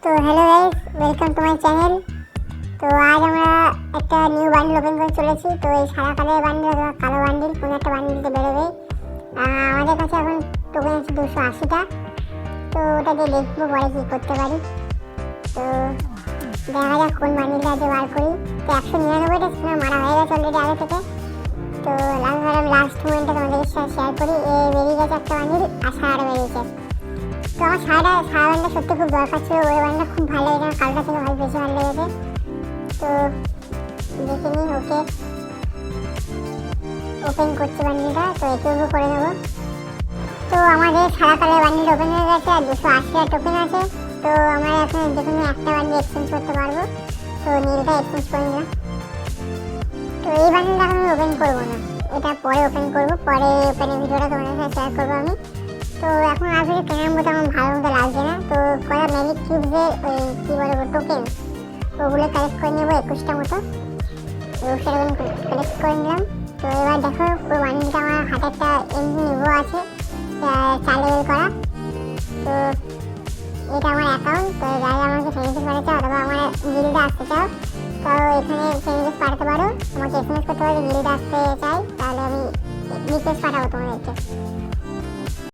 তো hello guys, welcome to my channel. তো আজ আমরা একটা নিউ বান্ডিল ওপেন করে চলেছি। তো এই সাদা কালারের বান্ডিল অথবা কালো বান্ডিল কোনো একটা বান্ডিলতে বেরোবে। আমাদের কাছে এখন টোকেন আছে 280টা। তো ওটা দিয়ে দেখবো পরে কী করতে পারি। তো দেখা যাক কোন বান্ডিলটা আজকে বার করি। তো 199টা ছিল, মারা হয়ে গেছে অলরেডি আগে থেকে। তো লাস্ট মোমেন্টে তোমাদের শেয়ার করি। বেরিয়ে গেছে একটা বান্ডিল আর সারাটা বেরিয়েছে। তো আমার সারা বান্ডটা সত্যি খুব দরকার ছিল। ওই বান্ডটা খুব ভালো লেগেছে, কালটা থেকে বেশি ভালো লেগেছে। তো দেখে নিই, ওপেন করছি বান্ডিলটা। তো এটুকু করে নেবো। তো আমাদের সাদা কালার বান্ডিল ওপেন হয়ে গেছে আর 280টা টোকেন আছে। তো আমরা এখন যে কোনো একটা বান্ডিল এক্সচেঞ্জ করতে পারবো। তো নীলটা এক্সচেঞ্জ করে নিলাম। তো এই বান্ডিলটা এখন আমি ওপেন করবো না, এটা পরে ওপেন করবো। পরে ওপেনের ভিডিওটা তোমাদের সাথে শেয়ার করবো আমি। তো এখন আসলে কেনার মতো আমার ভালো মতো লাগছে না। তো কটা ম্যাজিক কিউবসের ওই কী বলবো টোকেন, ওগুলো কালেক্ট করে নেবো 21টা মতো। 21টা টোকেন কালেক্ট করে নিলাম। তো এবার দেখো পুরো বান্ডিলটা আমার হাতে একটা এমনি নেবো আছে 4 লেভেল করা। তো এটা আমার অ্যাকাউন্ট। তো যারা আমাকে ফ্রেন্ডশিপ পাঠাতে চাও অথবা আমার গিল্ডে আসতে চাও, তো এখানে ফ্রেন্ডশিপ পাঠাতে পারো। আমাকে এসএমএস করতে পারো গিল্ডে আসতে চাই, তাহলে আমি রিকোয়েস্ট পাঠাবো তোমাদেরকে।